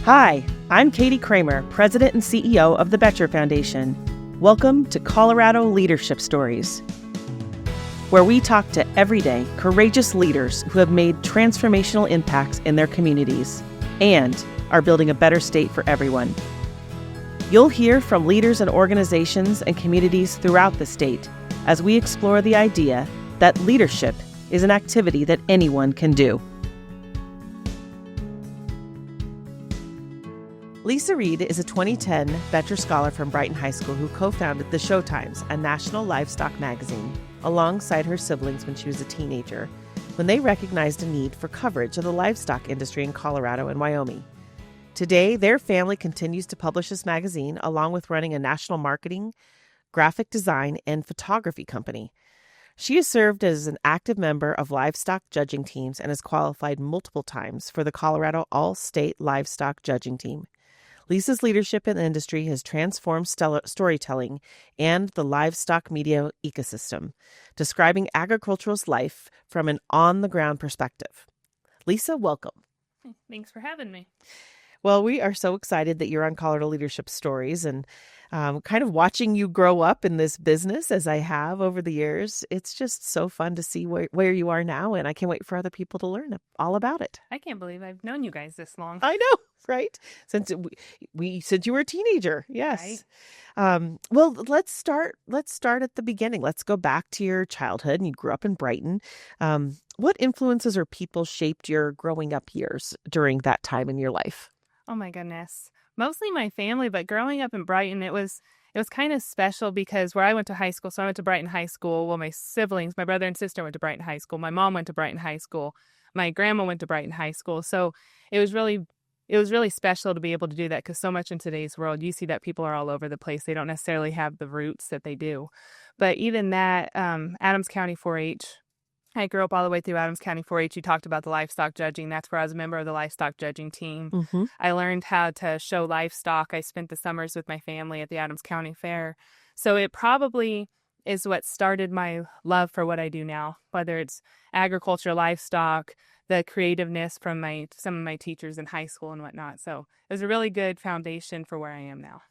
Hi, I'm Katie Kramer, President and CEO of the Boettcher Foundation. Welcome to Colorado Leadership Stories, where we talk to everyday, courageous leaders who have made transformational impacts in their communities and are building a better state for everyone. You'll hear from leaders and organizations and communities throughout the state as we explore the idea that leadership is an activity that anyone can do. Lisa Reid is a 2010 Boettcher Scholar from Brighton High School who co-founded the Showtimes, a national livestock magazine, alongside her siblings when she was a teenager, when they recognized a need for coverage of the livestock industry in Colorado and Wyoming. Today, their family continues to publish this magazine, along with running a national marketing, graphic design, and photography company. She has served as an active member of livestock judging teams and has qualified multiple times for the Colorado All-State Livestock Judging Team. Lisa's leadership in the industry has transformed storytelling and the livestock media ecosystem, describing agriculturalist life from an on-the-ground perspective. Lisa, welcome. Thanks for having me. Well, we are so excited that you're on Colorado Leadership Stories and kind of watching you grow up in this business as I have over the years. It's just so fun to see where you are now, and I can't wait for other people to learn all about it. I can't believe I've known you guys this long. I know, right? Since since you were a teenager, yes. Right. Well, let's start at the beginning. Let's go back to your childhood, and you grew up in Brighton. What influences or people shaped your growing up years during that time in your life? Oh my goodness. Mostly my family, but growing up in Brighton, it was kind of special because where I went to high school, so I went to Brighton High School. Well, my siblings, my brother and sister went to Brighton High School. My mom went to Brighton High School. My grandma went to Brighton High School. So it was really special to be able to do that because so much in today's world, you see that people are all over the place. They don't necessarily have the roots that they do. But even that, Adams County 4-H, I grew up all the way through Adams County 4-H. You talked about the livestock judging. That's where I was a member of the livestock judging team. Mm-hmm. I learned how to show livestock. I spent the summers with my family at the Adams County Fair. So it probably is what started my love for what I do now, whether it's agriculture, livestock, the creativeness from some of my teachers in high school and whatnot. So it was a really good foundation for where I am now.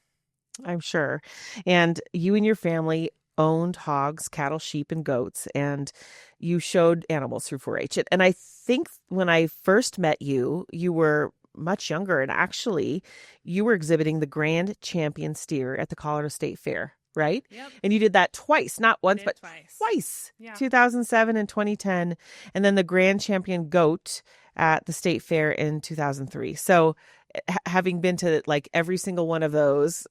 I'm sure. And you and your family owned hogs, cattle, sheep, and goats, and you showed animals through 4-H. And I think when I first met you, you were much younger, and actually you were exhibiting the Grand Champion steer at the Colorado State Fair, right? Yep. And you did that twice, not once, but twice. Yeah. 2007 and 2010, and then the Grand Champion goat at the State Fair in 2003. So having been to like every single one of those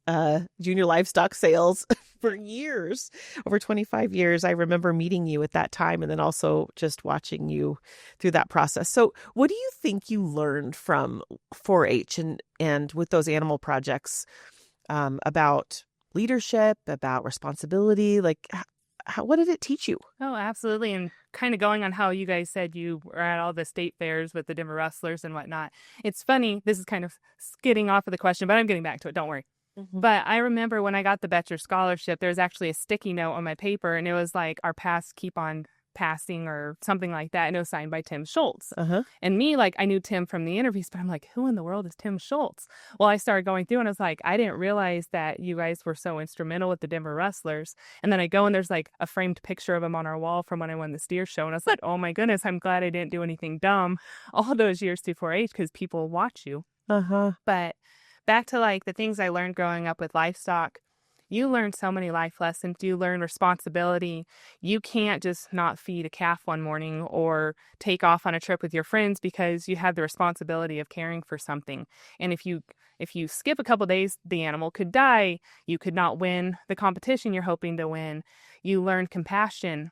junior livestock sales for years, over 25 years, I remember meeting you at that time and then also just watching you through that process. So what do you think you learned from 4-H and with those animal projects about leadership, about responsibility? Like, what did it teach you? Oh, absolutely. And kind of going on how you guys said you were at all the state fairs with the Denver Rustlers and whatnot. It's funny. This is kind of skidding off of the question, but I'm getting back to it. Don't worry. Mm-hmm. But I remember when I got the Boettcher scholarship, there was actually a sticky note on my paper, and it was like, our paths keep on passing or something like that. And it was signed by Tim Schultz. Uh-huh. And me, like, I knew Tim from the interviews, but I'm like, who in the world is Tim Schultz? Well, I started going through and I was like, I didn't realize that you guys were so instrumental with the Denver Rustlers. And then I go and there's like a framed picture of him on our wall from when I won the steer show. And I was like, oh my goodness, I'm glad I didn't do anything dumb all those years through 4-H because people watch you. Uh-huh. But back to like the things I learned growing up with livestock. You learn so many life lessons. You learn responsibility. You can't just not feed a calf one morning or take off on a trip with your friends because you have the responsibility of caring for something. And if you skip a couple days, the animal could die. You could not win the competition you're hoping to win. You learn compassion.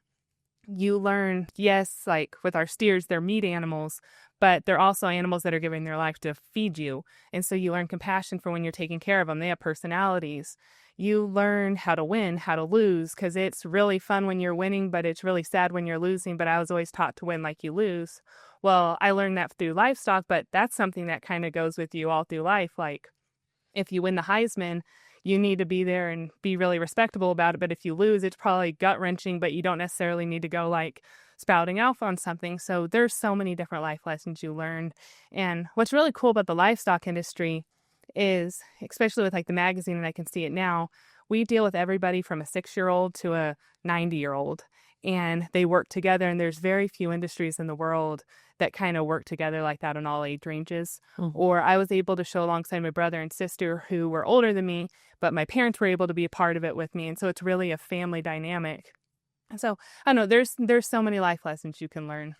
You learn, yes, like with our steers, they're meat animals, but they're also animals that are giving their life to feed you. And so you learn compassion for when you're taking care of them. They have personalities. You learn how to win, how to lose, because it's really fun when you're winning, but it's really sad when you're losing. But I was always taught to win like you lose. Well, I learned that through livestock, but that's something that kind of goes with you all through life. Like if you win the Heisman, you need to be there and be really respectable about it. But if you lose, it's probably gut-wrenching, but you don't necessarily need to go like spouting off on something. So there's so many different life lessons you learn. And what's really cool about the livestock industry is, especially with like the magazine, and I can see it now, we deal with everybody from a 6-year-old to a 90-year-old, and they work together. And there's very few industries in the world that kind of work together like that on all age ranges. Or I was able to show alongside my brother and sister who were older than me, but my parents were able to be a part of it with me. And so it's really a family dynamic. And so I don't know, there's so many life lessons you can learn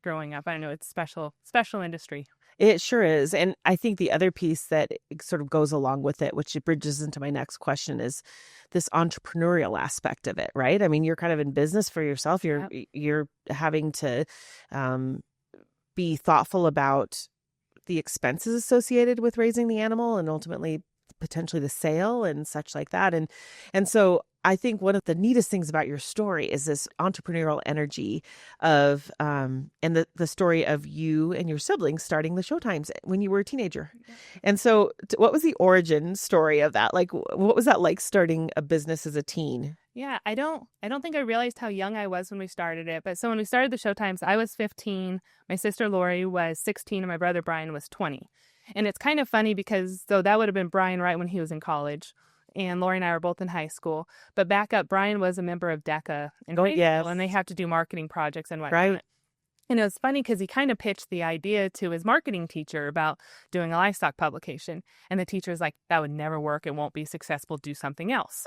growing up. I know it's special industry. It sure is. And I think the other piece that sort of goes along with it, which it bridges into my next question, is this entrepreneurial aspect of it, right? I mean, you're kind of in business for yourself. You're having to be thoughtful about the expenses associated with raising the animal and ultimately potentially the sale and such like that. And so I think one of the neatest things about your story is this entrepreneurial energy of, and the story of you and your siblings starting the Showtimes when you were a teenager. Yeah. And so what was the origin story of that? Like, what was that like starting a business as a teen? Yeah, I don't think I realized how young I was when we started it. But so when we started the Showtimes, I was 15, my sister Lori was 16, and my brother Brian was 20. And it's kind of funny because so that would have been Brian right when he was in college. And Lori and I were both in high school. But back up, Brian was a member of DECA in high school, and they have to do marketing projects and whatnot. Right. And it was funny because he kind of pitched the idea to his marketing teacher about doing a livestock publication. And the teacher was like, that would never work. It won't be successful. Do something else.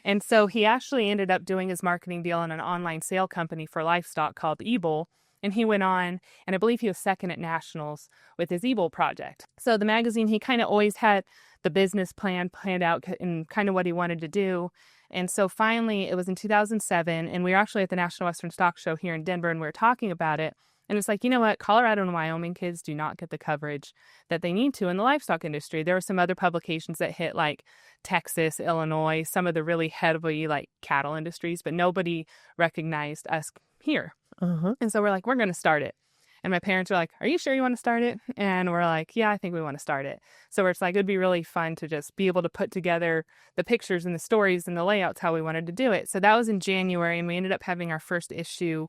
And so he actually ended up doing his marketing deal in an online sale company for livestock called Ebol. And he went on, and I believe he was second at nationals with his Ebol project. So the magazine, he kind of always had the business plan planned out and kind of what he wanted to do. And so finally, it was in 2007, and we were actually at the National Western Stock Show here in Denver, and we were talking about it. And it's like, you know what? Colorado and Wyoming kids do not get the coverage that they need to in the livestock industry. There are some other publications that hit like Texas, Illinois, some of the really heavy like cattle industries, but nobody recognized us here. And so we're like, we're going to start it. And my parents are like, are you sure you want to start it? And we're like, yeah, I think we want to start it. So it's like, it'd be really fun to just be able to put together the pictures and the stories and the layouts how we wanted to do it. So that was in January, and we ended up having our first issue.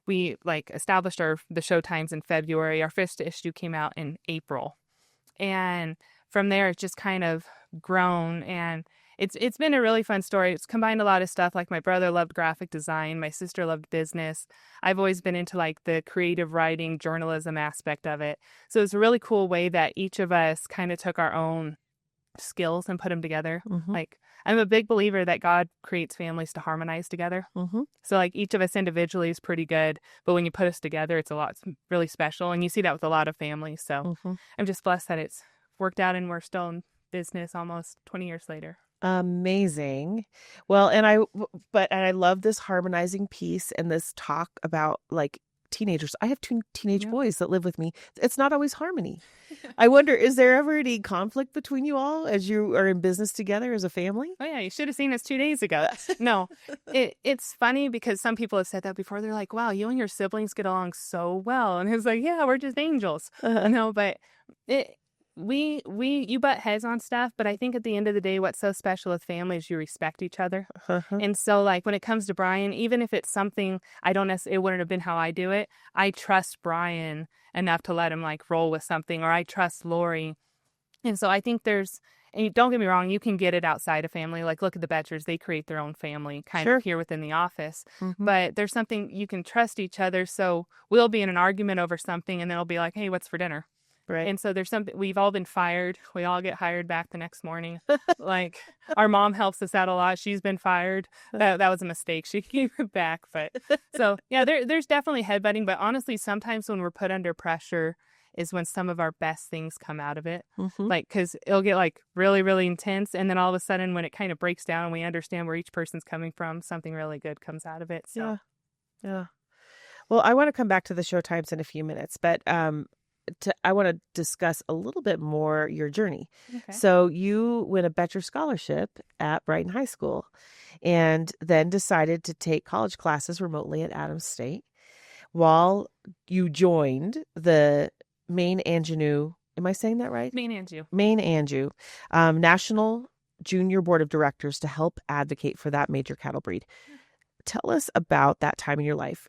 We like established the Showtimes in February. Our first issue came out in April. And from there, it's just kind of grown, and it's been a really fun story. It's combined a lot of stuff. Like my brother loved graphic design. My sister loved business. I've always been into like the creative writing, journalism aspect of it. So it's a really cool way that each of us kind of took our own skills and put them together. Like I'm a big believer that God creates families to harmonize together. So like each of us individually is pretty good, but when you put us together, it's really special. And you see that with a lot of families. So I'm just blessed that it's worked out and we're still in business almost 20 years later. Amazing. Well, and I love this harmonizing piece and this talk about like teenagers. I have two teenage boys that live with me. It's not always harmony. I wonder, is there ever any conflict between you all as you are in business together as a family? Oh yeah, you should have seen us 2 days ago. No, it's funny because some people have said that before. They're like, wow, you and your siblings get along so well. And it's like, yeah, we're just angels. No, but you butt heads on stuff, but I think at the end of the day, what's so special with family is you respect each other. And so like when it comes to Brian, even if it's something it wouldn't have been how I do it, I trust Brian enough to let him like roll with something, or I trust Lori. And so I think and don't get me wrong, you can get it outside of family. Like look at the Boettchers, they create their own family kind of here within the office. But there's something you can trust each other. So we'll be in an argument over something, and then it'll be like, hey, what's for dinner? Right. And so there's something, we've all been fired. We all get hired back the next morning. Like our mom helps us out a lot. She's been fired. That was a mistake. She gave it back. But so yeah, there's definitely headbutting. But honestly, sometimes when we're put under pressure is when some of our best things come out of it. Like, cause it'll get like really, really intense. And then all of a sudden when it kind of breaks down and we understand where each person's coming from, something really good comes out of it. So yeah. Well, I want to come back to the Showtimes in a few minutes, but, I want to discuss a little bit more your journey. Okay. So you win a Boettcher scholarship at Brighton High School and then decided to take college classes remotely at Adams State while you joined the Maine Anjou, am I saying that right? Maine Anjou. Maine Anjou, National Junior Board of Directors to help advocate for that major cattle breed. Tell us about that time in your life.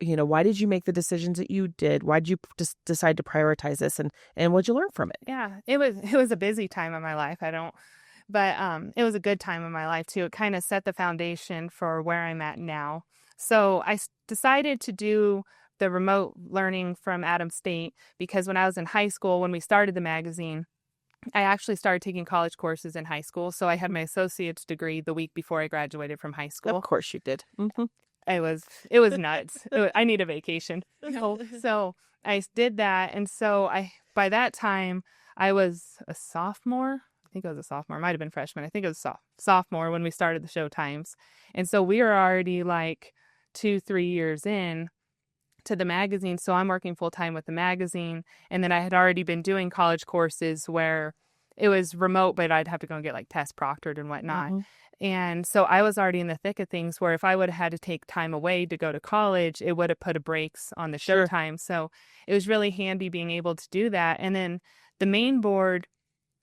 why did you make the decisions that you did? Why did you just decide to prioritize this, and what'd you learn from it? Yeah, it was a busy time in my life. It was a good time in my life too. It kind of set the foundation for where I'm at now. So I decided to do the remote learning from Adams State because when I was in high school, when we started the magazine, I actually started taking college courses in high school. So I had my associate's degree the week before I graduated from high school. Of course you did. Mm-hmm. It was nuts. I need a vacation. So I did that. And so by that time, I was a sophomore. I think I was a sophomore. Might have been freshman. I think it was sophomore when we started the Showtimes. And so we were already like 2-3 years in to the magazine. So I'm working full time with the magazine. And then I had already been doing college courses where it was remote, but I'd have to go and get like test proctored and whatnot. Mm-hmm. And so I was already in the thick of things where if I would have had to take time away to go to college, it would have put a brakes on the Showtime. So it was really handy being able to do that. And then the main board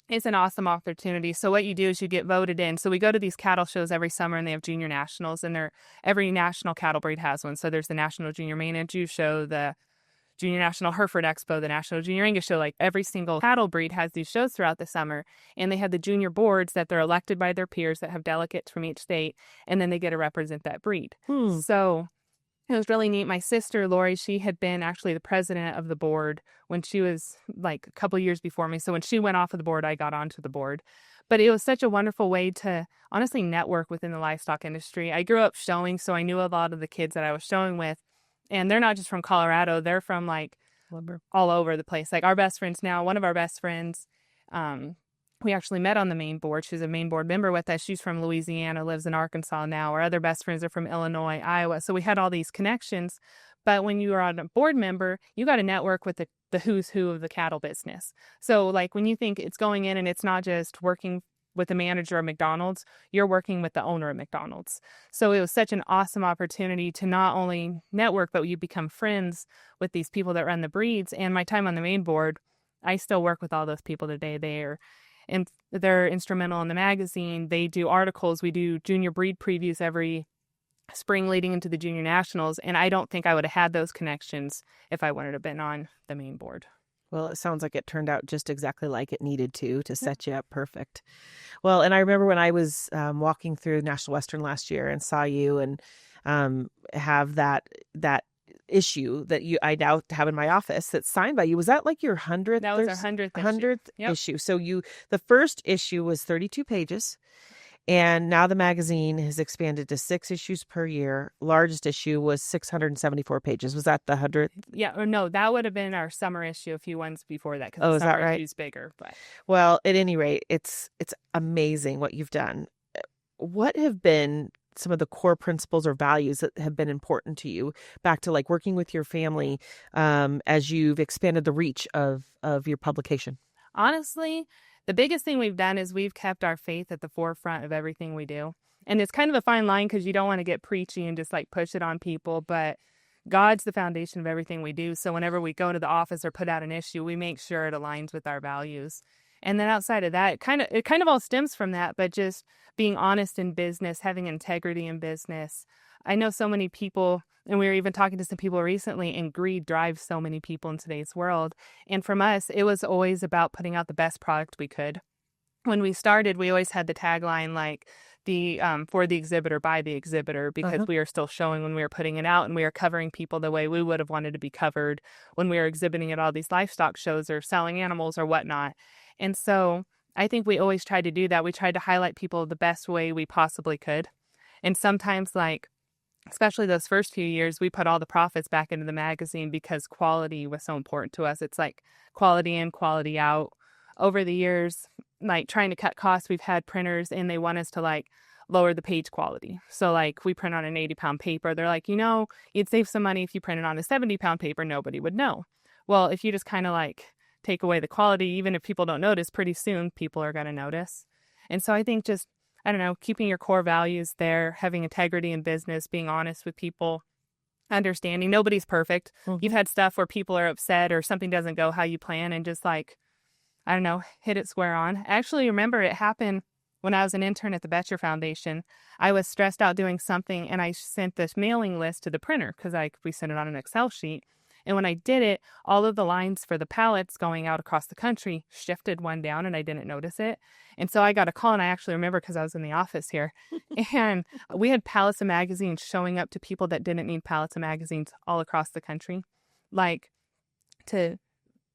is an awesome opportunity. So what you do is you get voted in. So we go to these cattle shows every summer and they have junior nationals and every national cattle breed has one. So there's the National Junior Maine Jew Show, the Junior National Hereford Expo, the National Junior Angus Show. Like every single cattle breed has these shows throughout the summer. And they have the junior boards that they're elected by their peers that have delegates from each state. And then they get to represent that breed. So it was really neat. My sister, Lori, she had been actually the president of the board when she was like a couple years before me. So when she went off of the board, I got onto the board. But it was such a wonderful way to honestly network within the livestock industry. I grew up showing, so I knew a lot of the kids that I was showing with. And they're not just from Colorado. They're from like all over the place. Like our best friends now, one of our best friends, we actually met on the main board. She's a main board member with us. She's from Louisiana, lives in Arkansas now. Our other best friends are from Illinois, Iowa. So we had all these connections. But when you are a board member, you got to network with the who's who of the cattle business. So like when you think it's going in and it's not just working with the manager of McDonald's, you're working with the owner of McDonald's. So it was such an awesome opportunity to not only network, but you become friends with these people that run the breeds. And my time on the main board, I still work with all those people today. And they're instrumental in the magazine. They do articles. We do junior breed previews every spring leading into the junior nationals. And I don't think I would have had those connections if I wouldn't have been on the main board. Well, it sounds like it turned out just exactly like it needed to set you up perfect. Well, and I remember when I was walking through National Western last year and saw you and have that issue that I now have in my office that's signed by you. Was that like your 100th? That was our 100th issue. So the first issue was 32 pages. And now the magazine has expanded to 6 issues per year. Largest issue was 674 pages. Was that the 100th? Yeah, or no, that would have been our summer issue a few ones before that. Because is that right? Issue's bigger, but well, at any rate, it's amazing what you've done. What have been some of the core principles or values that have been important to you back to like working with your family as you've expanded the reach of your publication? Honestly, the biggest thing we've done is we've kept our faith at the forefront of everything we do. And it's kind of a fine line because you don't want to get preachy and just like push it on people, but God's the foundation of everything we do. So whenever we go to the office or put out an issue, we make sure it aligns with our values. And then outside of that, it kind of all stems from that, but just being honest in business, having integrity in business. I know so many people, and we were even talking to some people recently, and greed drives so many people in today's world. And from us, it was always about putting out the best product we could. When we started, we always had the tagline like for the exhibitor, by the exhibitor, because we are still showing when we were putting it out, and we are covering people the way we would have wanted to be covered when we were exhibiting at all these livestock shows or selling animals or whatnot. And so I think we always tried to do that. We tried to highlight people the best way we possibly could. And sometimes especially those first few years, we put all the profits back into the magazine because quality was so important to us. It's like quality in, quality out. Over the years, like trying to cut costs, we've had printers and they want us to like lower the page quality. So like we print on an 80-pound paper. They're like, you'd save some money if you printed on a 70-pound paper. Nobody would know. Well, if you just kind of like take away the quality, even if people don't notice, pretty soon people are going to notice. And so I think just, I don't know, keeping your core values there, having integrity in business, being honest with people, understanding nobody's perfect. You've had stuff where people are upset or something doesn't go how you plan and just like, I don't know, hit it square on. I actually remember it happened when I was an intern at the Boettcher Foundation, I was stressed out doing something, and I sent this mailing list to the printer because we sent it on an Excel sheet. And when I did it, all of the lines for the pallets going out across the country shifted one down, and I didn't notice it. And so I got a call, and I actually remember because I was in the office here. And we had pallets of magazines showing up to people that didn't need pallets of magazines all across the country, like to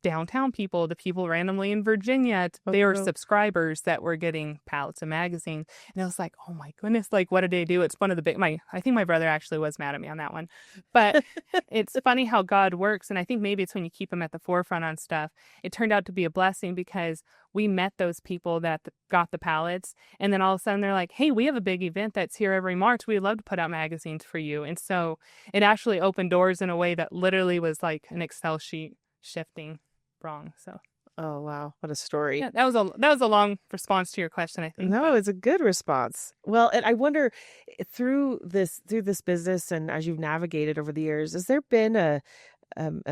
downtown people, to people randomly in Virginia. They were subscribers that were getting pallets of magazines. And I was like, oh my goodness, like, what did they do? It's one of the big, I think my brother actually was mad at me on that one. But it's funny how God works. And I think maybe it's when you keep him at the forefront on stuff. It turned out to be a blessing because we met those people that got the pallets. And then all of a sudden they're like, hey, we have a big event that's here every March. We'd love to put out magazines for you. And so it actually opened doors in a way that literally was like an Excel sheet shifting wrong. So oh wow, what a story. Yeah, that was a long response to your question, I think. No, it's a good response. Well, and I wonder, through this business and as you've navigated over the years, has there been a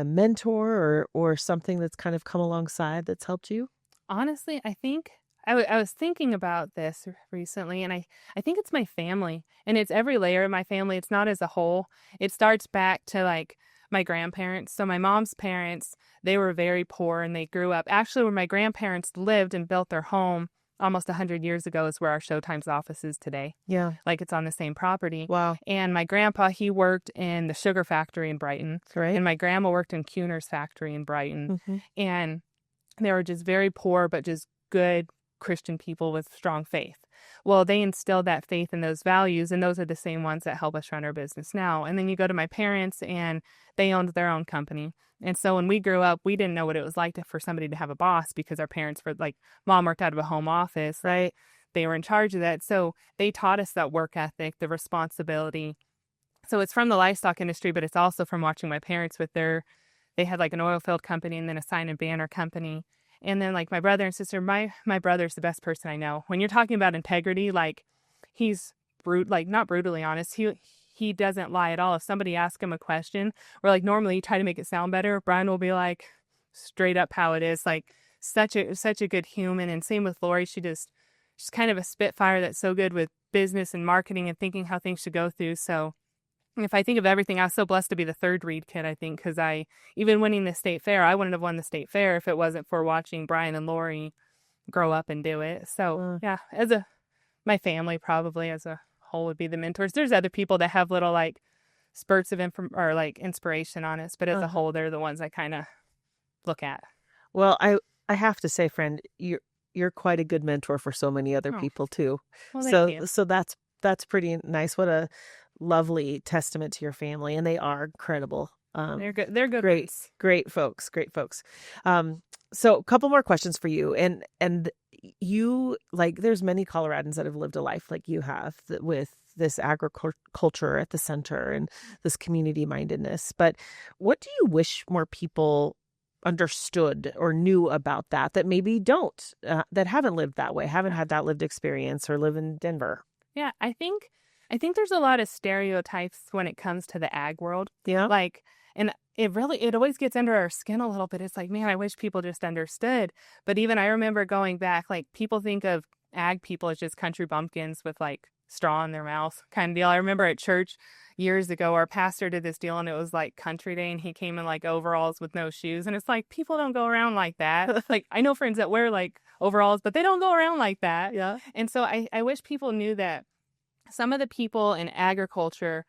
mentor or something that's kind of come alongside that's helped you? Honestly, I think I was thinking about this recently, and I think it's my family, and it's every layer of my family. It's not as a whole. It starts back to like my grandparents. So my mom's parents, they were very poor, and they grew up actually where my grandparents lived and built their home almost 100 years ago is where our Showtimes office is today. Yeah. Like it's on the same property. Wow. And my grandpa, he worked in the sugar factory in Brighton. Right. And my grandma worked in Kuhner's factory in Brighton. Mm-hmm. And they were just very poor, but just good Christian people with strong faith. Well, they instilled that faith and those values, and those are the same ones that help us run our business now. And then you go to my parents, and they owned their own company. And so when we grew up, we didn't know what it was like for somebody to have a boss because our parents were like, mom worked out of a home office. Right. They were in charge of that. So they taught us that work ethic, the responsibility. So it's from the livestock industry, but it's also from watching my parents with they had like an oil field company and then a sign and banner company. And then like my brother and sister, my brother's the best person I know. When you're talking about integrity, like he's not brutally honest. He doesn't lie at all. If somebody asks him a question, or like normally you try to make it sound better, Brian will be like straight up how it is. Like such a good human. And same with Lori. She's kind of a spitfire that's so good with business and marketing and thinking how things should go through. So if I think of everything, I was so blessed to be the third Reid kid, I think, because even winning the state fair, I wouldn't have won the state fair if it wasn't for watching Brian and Lori grow up and do it. So yeah, my family probably as a whole would be the mentors. There's other people that have little like spurts of inspiration on us, but as a whole, they're the ones I kind of look at. Well, I have to say, friend, you're quite a good mentor for so many other people too. Well, thank you. So that's pretty nice. What a lovely testament to your family, and they are incredible. They're good. They're good. Great folks. So a couple more questions for you, and you, like, there's many Coloradans that have lived a life like you have with this agriculture at the center and this community mindedness. But what do you wish more people understood or knew about that maybe don't, that haven't lived that way, haven't had that lived experience, or live in Denver? Yeah, I think there's a lot of stereotypes when it comes to the ag world. Yeah. Like, and it always gets under our skin a little bit. It's like, man, I wish people just understood. But even I remember going back, like people think of ag people as just country bumpkins with like straw in their mouth kind of deal. I remember at church years ago, our pastor did this deal and it was like country day and he came in like overalls with no shoes. And it's like, people don't go around like that. Like I know friends that wear like overalls, but they don't go around like that. Yeah. And so I wish people knew that some of the people in agriculture,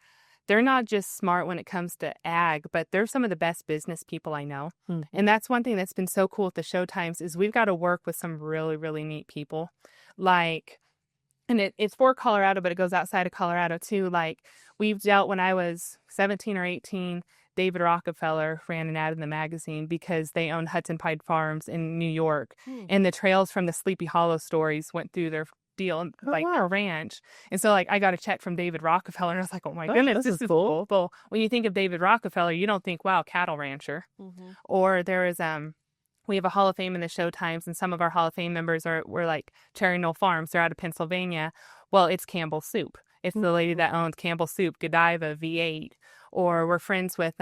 they're not just smart when it comes to ag, but they're some of the best business people I know. And that's one thing that's been so cool at the Showtimes is we've got to work with some really, really neat people. Like, and it's for Colorado, but it goes outside of Colorado too. Like we've dealt, when I was 17 or 18, David Rockefeller ran an ad in the magazine because they owned Hudson Pine Farms in New York. And the trails from the Sleepy Hollow stories went through their deal, like a ranch. And so like I got a check from David Rockefeller and I was like, oh my goodness, this is cool. Well, when you think of David Rockefeller, you don't think, wow, cattle rancher. Or there is we have a Hall of Fame in the Showtimes, and some of our Hall of Fame members were like Cherry Knoll Farms. They're out of Pennsylvania. Well, it's Campbell Soup. It's the lady that owns Campbell Soup, Godiva, V8. Or we're friends with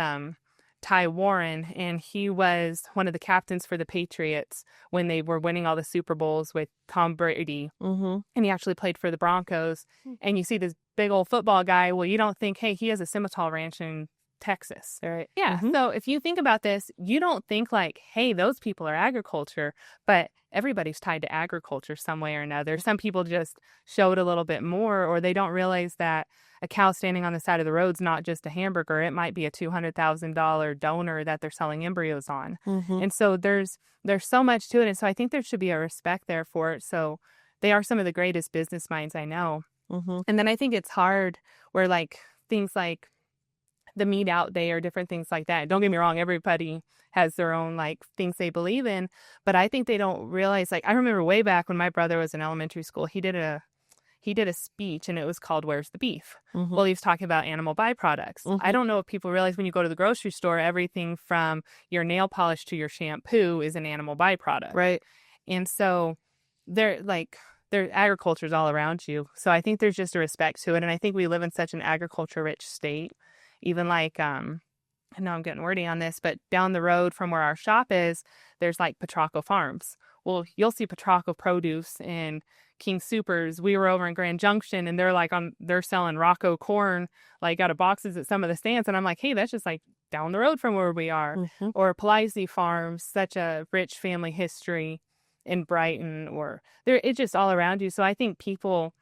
Ty Warren, and he was one of the captains for the Patriots when they were winning all the Super Bowls with Tom Brady. Mm-hmm. And he actually played for the Broncos. And you see this big old football guy. Well, you don't think, hey, he has a Simmental ranch in Texas. Right. Yeah. Mm-hmm. So if you think about this, you don't think like, hey, those people are agriculture, but everybody's tied to agriculture some way or another. Some people just show it a little bit more, or they don't realize that a cow standing on the side of the road is not just a hamburger. It might be a $200,000 donor that they're selling embryos on. Mm-hmm. And so there's so much to it. And so I think there should be a respect there for it. So they are some of the greatest business minds I know. Mm-hmm. And then I think it's hard where like things like the meat out there, different things like that. Don't get me wrong, everybody has their own like things they believe in, but I think they don't realize, like I remember way back when my brother was in elementary school, he did a speech and it was called "Where's the Beef?" Mm-hmm. Well, he was talking about animal byproducts. Mm-hmm. I don't know if people realize when you go to the grocery store, everything from your nail polish to your shampoo is an animal byproduct. Right. And so they're like, their agriculture is all around you. So I think there's just a respect to it. And I think we live in such an agriculture rich state. Even like, I know I'm getting wordy on this, but down the road from where our shop is, there's like Petrocco Farms. Well, you'll see Petrocco produce and King Supers. We were over in Grand Junction and they're selling Rocco corn, like out of boxes at some of the stands. And I'm like, hey, that's just like down the road from where we are. Mm-hmm. Or Palazzi Farms, such a rich family history in Brighton, or it's just all around you. So I think people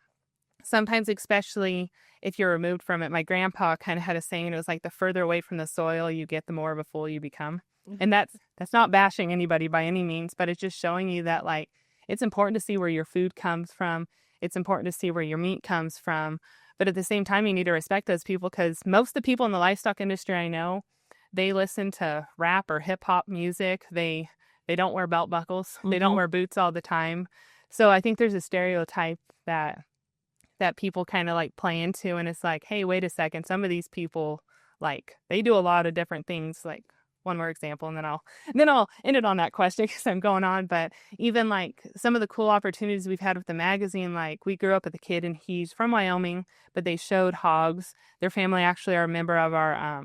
sometimes, especially if you're removed from it, my grandpa kind of had a saying, and it was like the further away from the soil you get, the more of a fool you become. Mm-hmm. And that's not bashing anybody by any means, but it's just showing you that like it's important to see where your food comes from. It's important to see where your meat comes from. But at the same time, you need to respect those people, because most of the people in the livestock industry I know, they listen to rap or hip hop music. They don't wear belt buckles. Mm-hmm. They don't wear boots all the time. So I think there's a stereotype that people kind of like play into, and it's like, hey, wait a second, some of these people, like, they do a lot of different things. Like, one more example, and then I'll end it on that question because I'm going on. But even like some of the cool opportunities we've had with the magazine, like we grew up with a kid and he's from Wyoming, but they showed hogs. Their family actually are a member of our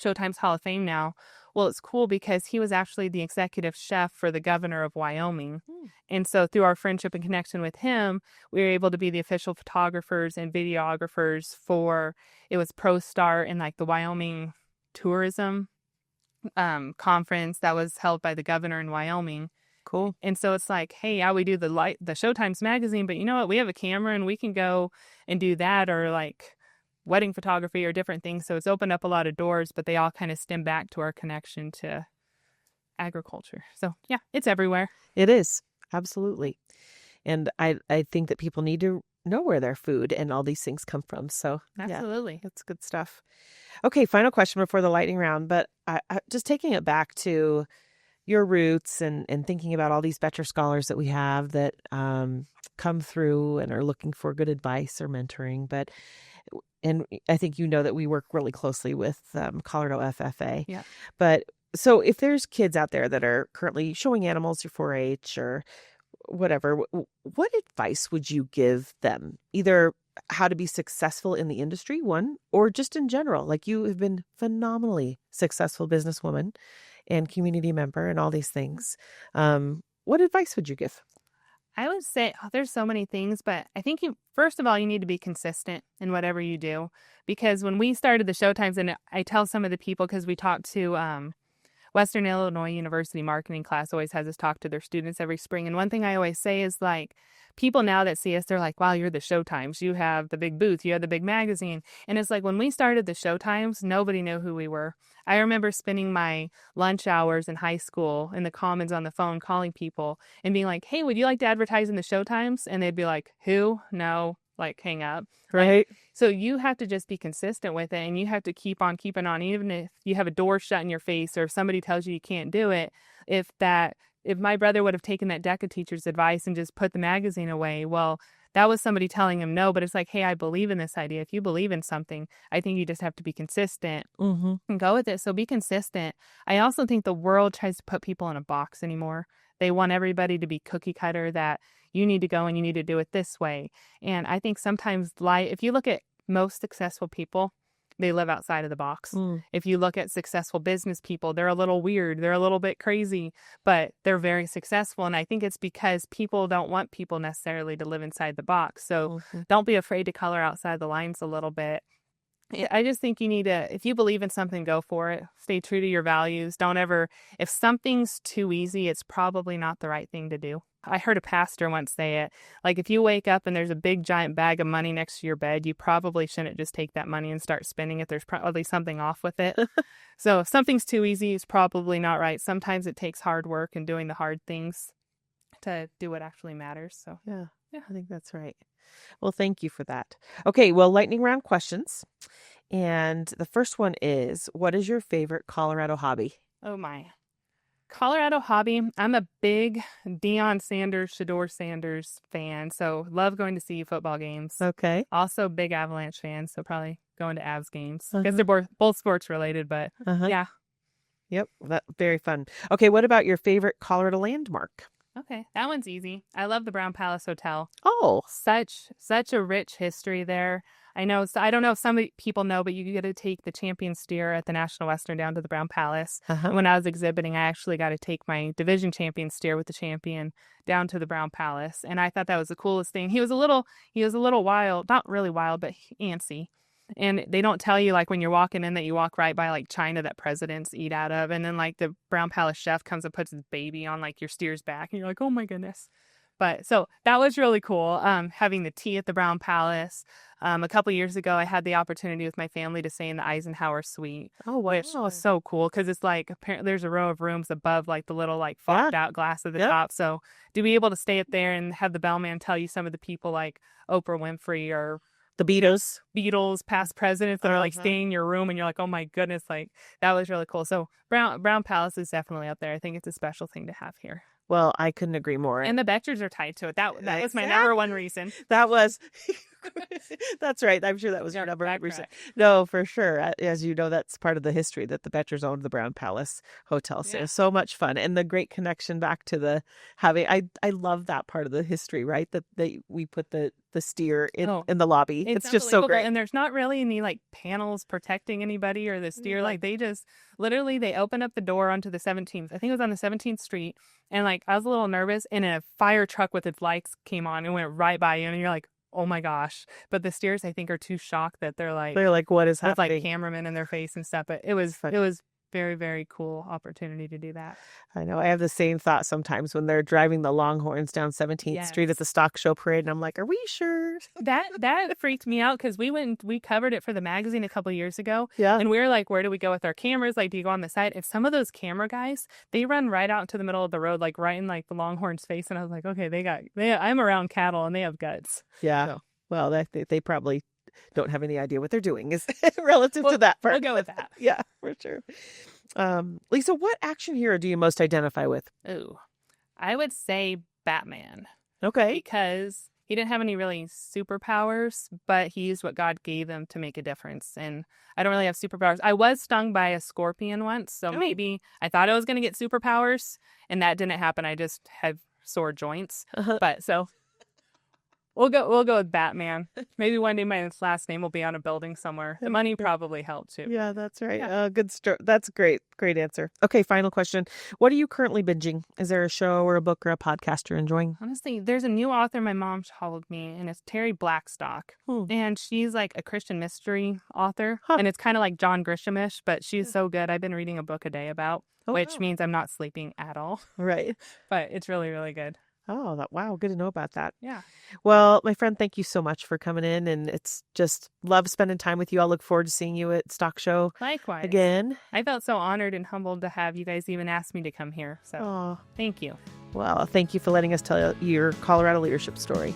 Showtimes Hall of Fame now. Well, it's cool because he was actually the executive chef for the governor of Wyoming. And so through our friendship and connection with him, we were able to be the official photographers and videographers for, it was ProStar and like the Wyoming tourism conference that was held by the governor in Wyoming. Cool. And so it's like, hey, yeah, we do the Showtimes magazine, but you know what? We have a camera and we can go and do that, or like wedding photography or different things. So it's opened up a lot of doors, but they all kind of stem back to our connection to agriculture. So yeah, it's everywhere. It is. Absolutely. And I think that people need to know where their food and all these things come from. So absolutely. Yeah, that's good stuff. Okay, final question before the lightning round, but I just taking it back to your roots and thinking about all these Boettcher scholars that we have that come through and are looking for good advice or mentoring. And I think you know that we work really closely with Colorado FFA. Yeah. But so if there's kids out there that are currently showing animals or 4-H or whatever, what advice would you give them? Either how to be successful in the industry, one, or just in general. Like, you have been phenomenally successful businesswoman and community member and all these things. What advice would you give? I would say there's so many things, but I think first of all, you need to be consistent in whatever you do. Because when we started the Showtimes, and I tell some of the people, because we talked to Western Illinois University marketing class always has us talk to their students every spring. And one thing I always say is, like, people now that see us, they're like, wow, you're the Showtimes. You have the big booth. You have the big magazine. And it's like, when we started the Showtimes, nobody knew who we were. I remember spending my lunch hours in high school in the Commons on the phone calling people and being like, hey, would you like to advertise in the Showtimes? And they'd be like, who? No. Like, hang up. Right. So you have to just be consistent with it, and you have to keep on keeping on, even if you have a door shut in your face or if somebody tells you can't do it. If my brother would have taken that DECA teacher's advice and just put the magazine away, well, that was somebody telling him no, but it's like, hey, I believe in this idea. If you believe in something, I think you just have to be consistent and go with it. So be consistent. I also think the world tries to put people in a box anymore. They want everybody to be cookie cutter, that you need to go and you need to do it this way. And I think sometimes if you look at most successful people, they live outside of the box. If you look at successful business people, they're a little weird. They're a little bit crazy, but they're very successful. And I think it's because people don't want people necessarily to live inside the box. So don't be afraid to color outside the lines a little bit. I just think you need to, if you believe in something, go for it. Stay true to your values. Don't ever, if something's too easy, it's probably not the right thing to do. I heard a pastor once say it, like if you wake up and there's a big giant bag of money next to your bed, you probably shouldn't just take that money and start spending it. There's probably something off with it. So if something's too easy, it's probably not right. Sometimes it takes hard work and doing the hard things to do what actually matters. So yeah, I think that's right. Well, thank you for that. Okay, well, lightning round questions. And the first one is, what is your favorite Colorado hobby? Oh my. Colorado hobby. I'm a big Deion Sanders, Shedeur Sanders fan. So love going to see football games. Okay. Also big Avalanche fan. So probably going to Avs games because they're both sports related, but yeah. Yep. Very fun. Okay. What about your favorite Colorado landmark? Okay. That one's easy. I love the Brown Palace Hotel. Oh, such a rich history there. I know, so I don't know if some people know, but you get to take the champion steer at the National Western down to the Brown Palace. When I was exhibiting, I actually got to take my division champion steer with the champion down to the Brown Palace. And I thought that was the coolest thing. He was a little wild, not really wild, but antsy. And they don't tell you, like, when you're walking in that you walk right by, like, china that presidents eat out of. And then, like, the Brown Palace chef comes and puts his baby on, like, your steer's back. And you're like, oh, my goodness. But so that was really cool, having the tea at the Brown Palace. A couple years ago, I had the opportunity with my family to stay in the Eisenhower Suite. Oh, wow. Which was so cool because it's like, apparently there's a row of rooms above, like, the little, like, fogged out glass at the top. So to be able to stay up there and have the bellman tell you some of the people like Oprah Winfrey or the Beatles, past presidents that are like staying in your room, and you're like, oh my goodness, like that was really cool. So Brown Palace is definitely up there. I think it's a special thing to have here. Well, I couldn't agree more. And the Boettchers are tied to it. That was my number one reason. That was, that's right. I'm sure that was your number one reason. No, for sure. As you know, that's part of the history that the Boettchers owned the Brown Palace Hotel. So it was so much fun. And the great connection back to the having, I love that part of the history, right? That we put the steer in the lobby. It's just so great. And there's not really any like panels protecting anybody or the steer. Like they just literally, they opened up the door onto the 17th. I think it was on the 17th Street. And like, I was a little nervous, and a fire truck with its lights came on and went right by you. And you're like, oh my gosh. But the steers, I think, are too shocked that they're like, what is happening? With like cameramen in their face and stuff. But it was very, very cool opportunity to do that. I know. I have the same thought sometimes when they're driving the Longhorns down 17th Street at the stock show parade, and I'm like, are we sure? That freaked me out because we covered it for the magazine a couple years ago. Yeah. And we were like, where do we go with our cameras? Like, do you go on the side? And some of those camera guys, they run right out into the middle of the road, like right in like the Longhorn's face. And I was like, okay, I'm around cattle and they have guts. Yeah. So. Well, they probably don't have any idea what they're doing is relative to that part. We'll go with that. Yeah, for sure. Lisa, what action hero do you most identify with? Ooh, I would say Batman. Okay. Because he didn't have any really superpowers, but he used what God gave him to make a difference. And I don't really have superpowers. I was stung by a scorpion once, so maybe I thought I was going to get superpowers, and that didn't happen. I just have sore joints. But so... We'll go with Batman. Maybe one day my last name will be on a building somewhere. The money probably helped too. Yeah, that's right. Yeah. Good story. That's great. Great answer. Okay, final question. What are you currently binging? Is there a show or a book or a podcast you're enjoying? Honestly, there's a new author my mom told me, and it's Terry Blackstock. And she's like a Christian mystery author. And it's kind of like John Grisham-ish, but she's so good. I've been reading a book a day about, which means I'm not sleeping at all. Right. But it's really, really good. Oh, wow. Good to know about that. Yeah. Well, my friend, thank you so much for coming in. And it's just love spending time with you. I'll look forward to seeing you at Stock Show. Likewise. Again. I felt so honored and humbled to have you guys even ask me to come here. So thank you. Well, thank you for letting us tell your Colorado leadership story.